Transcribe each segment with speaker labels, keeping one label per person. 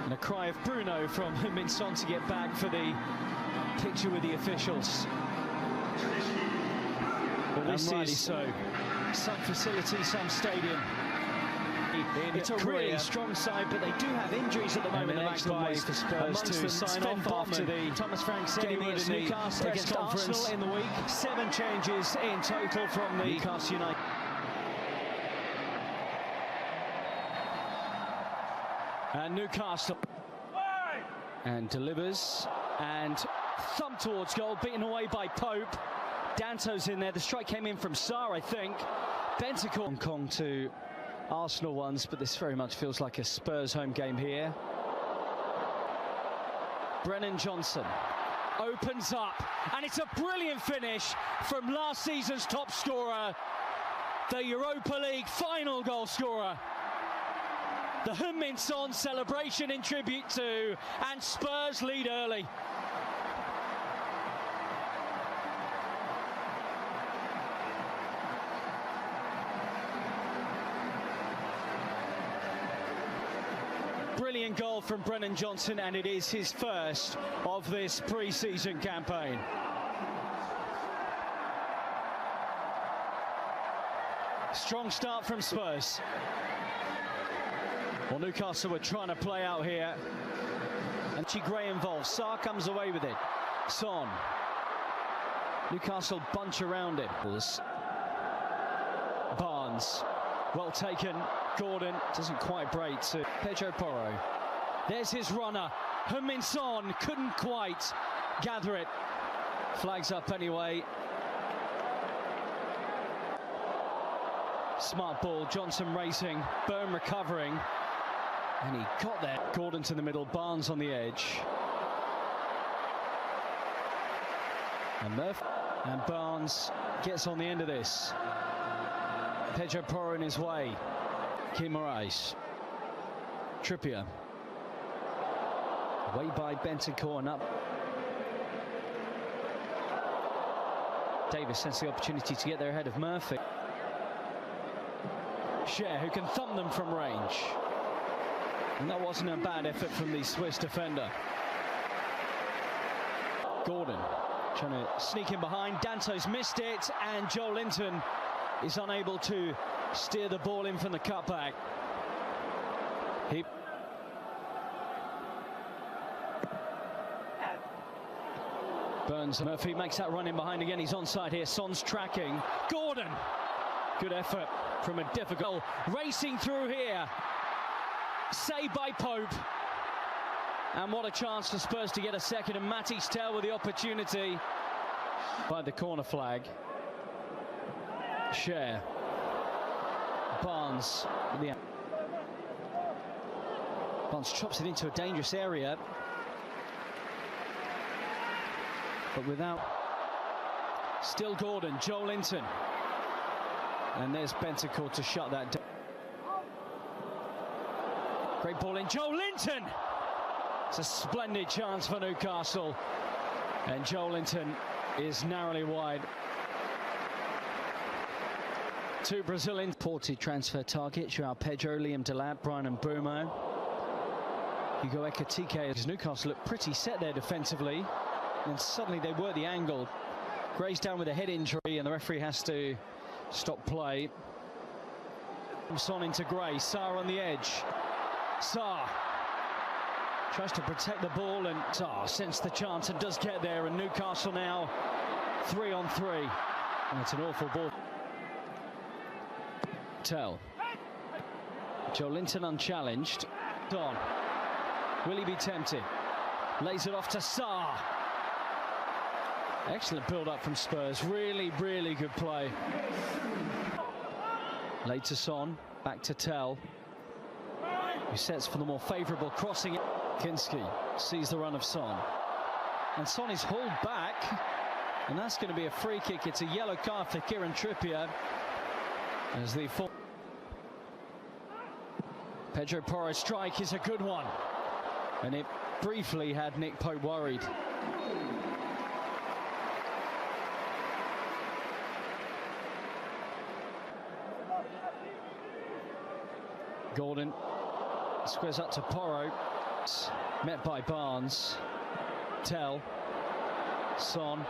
Speaker 1: And a cry of Bruno from Heung-min Son to get back for the picture with the officials. Well, this is so. Some facility, some stadium. It's a really strong side, but they do have injuries at the moment. An excellent way for Spurs to sign off after the Thomas Frank said he would in Newcastle against Arsenal in the week. 7 changes in total from the Newcastle United. And Newcastle and delivers and thumb towards goal, beaten away by Pope. Danto's in there. The strike came in from Sarr, I think. Bentancur. Hong Kong to Arsenal once, but this very much feels like a Spurs home game here. Brennan Johnson opens up, and it's a brilliant finish from last season's top scorer, the Europa League final goal scorer. The Heung-min Son celebration in tribute to, and Spurs lead early. Brilliant goal from Brennan Johnson, and it is his first of this pre-season campaign. Strong start from Spurs. Well, Newcastle were trying to play out here, and Gray involved. Sarr comes away with it. Son. Newcastle bunch around it. Barnes, well taken. Gordon doesn't quite break to Pedro Porro. There's his runner. Heung-min Son couldn't quite gather it. Flags up anyway. Smart ball. Johnson racing. Byrne recovering. And he got there. Gordon to the middle. Barnes on the edge. And Murphy. And Barnes gets on the end of this. Pedro Porro in his way. Kim Moraes. Trippier. Away by Bentancur and up. Davis sends the opportunity to get there ahead of Murphy. Cher, who can thumb them from range. And that wasn't a bad effort from the Swiss defender. Gordon trying to sneak in behind. Danto's missed it, and Joel Linton is unable to steer the ball in from the cutback. Burns. Murphy makes that run in behind again. He's onside here. Son's tracking. Gordon. Good effort from a difficult. Racing through here. Saved by Pope. And what a chance for Spurs to get a second. And Matty's tail with the opportunity by the corner flag. Cher. Barnes. Barnes chops it into a dangerous area. But without. Still Gordon. Joel Linton. And there's Bentancur to shut that down. Great ball in. Joel Linton! It's a splendid chance for Newcastle. And Joel Linton is narrowly wide. 2 Brazilian ported transfer targets. Joao Pedro, Liam Delap, Brian Mbeumo. Hugo Ekitike, as Newcastle looked pretty set there defensively. And suddenly they work the angle. Gray's down with a head injury, and the referee has to stop play. Son into Gray. Sarr on the edge. Sarr tries to protect the ball, and Sarr sensed the chance and does get there. And Newcastle now 3 on 3. And it's an awful ball. Tell. Joel Linton unchallenged. Don. Will he be tempted? Lays it off to Sarr. Excellent build-up from Spurs. Really, really good play. Laid to Son. Back to Tell, who sets for the more favourable crossing. Kinski sees the run of Son. And Son is hauled back. And that's going to be a free kick. It's a yellow card for Kieran Trippier. As the Pedro Porro's strike is a good one. And it briefly had Nick Pope worried. Gordon squares up to Porro. met by Barnes. Tell. Son.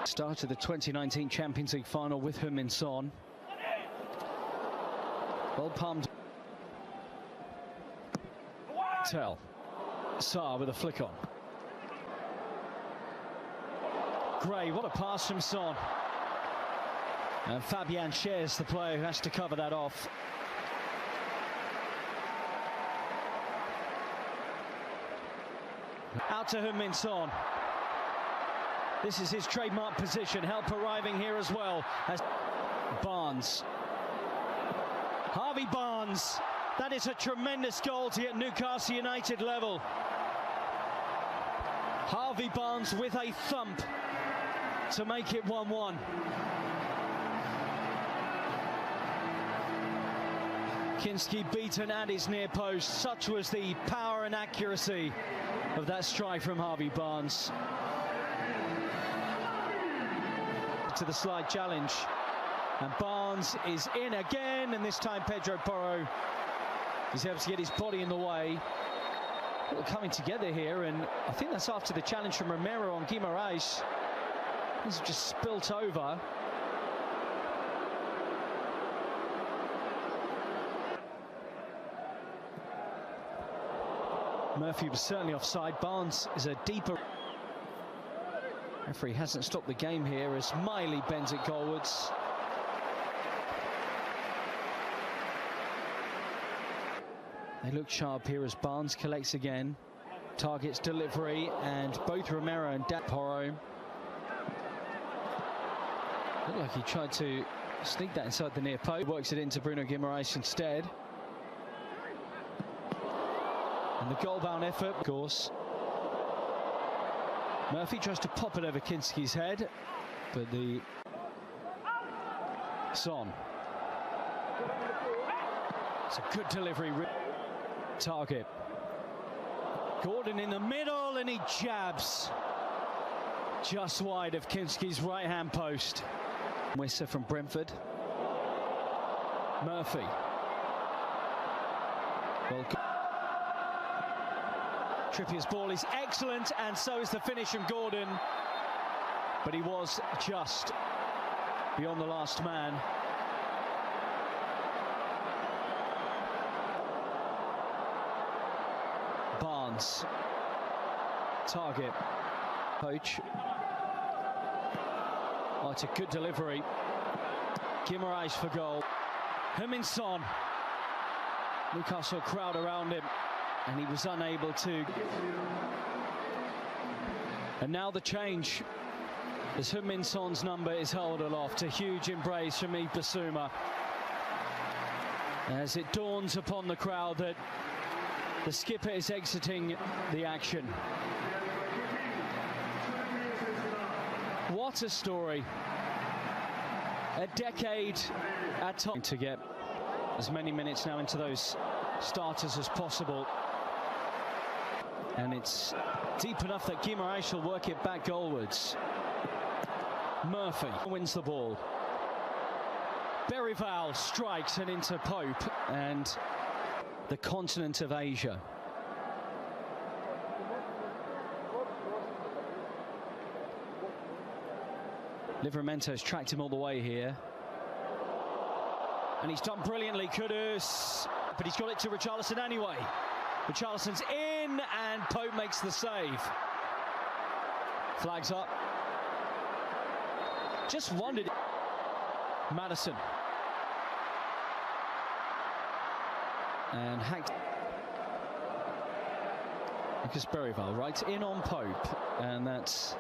Speaker 1: Started the 2019 Champions League final with Heung-min Son. Well palmed. Tell. Sarr with a flick on. Gray, what a pass from Son. And Fabian Schär's the player who has to cover that off. Out to Heung-min Son. This is his trademark position. Help arriving here as well as Barnes. Harvey Barnes. That is a tremendous goal to get Newcastle United level. Harvey Barnes with a thump to make it 1-1. Kinski beaten at his near post. Such was the power and accuracy of that strike from Harvey Barnes. To the slide challenge. And Barnes is in again, and this time Pedro Porro is able to get his body in the way. Well, coming together here, and I think that's after the challenge from Romero on Guimaraes. He's just spilt over. Murphy was certainly offside. Barnes is a deeper. Referee hasn't stopped the game here as Miley bends it goalwards. They look sharp here as Barnes collects again. Targets delivery, and both Romero and Porro. Looked like he tried to sneak that inside the near post. Works it into Bruno Guimaraes instead. And the goal-bound effort, of course. Murphy tries to pop it over Kinski's head, but the Son. It's a good delivery. Target. Gordon in the middle, and he jabs just wide of Kinski's right-hand post. Wissa from Brentford. Murphy. Well, Trippier's ball is excellent, and so is the finish from Gordon. But he was just beyond the last man. Barnes. Target. Poach. Oh, it's a good delivery. Guimaraes for goal. Heung-min Son. Newcastle crowd around him, and he was unable to. And now the change, as Heung-min Son's number is held aloft. A huge embrace from Yves Bissouma, as it dawns upon the crowd that the skipper is exiting the action. What a story. A decade at time to get as many minutes now into those starters as possible. And it's deep enough that Guimaraes will work it back goalwards. Murphy wins the ball. Berrival strikes and into Pope and the continent of Asia. Livramento's tracked him all the way here. And he's done brilliantly, Kudus. But he's got it to Richarlison anyway. Richarlison's in, and Pope makes the save. Flags up. Just wondered. Maddison. And hacked. Lucas Berrival right in on Pope. And that's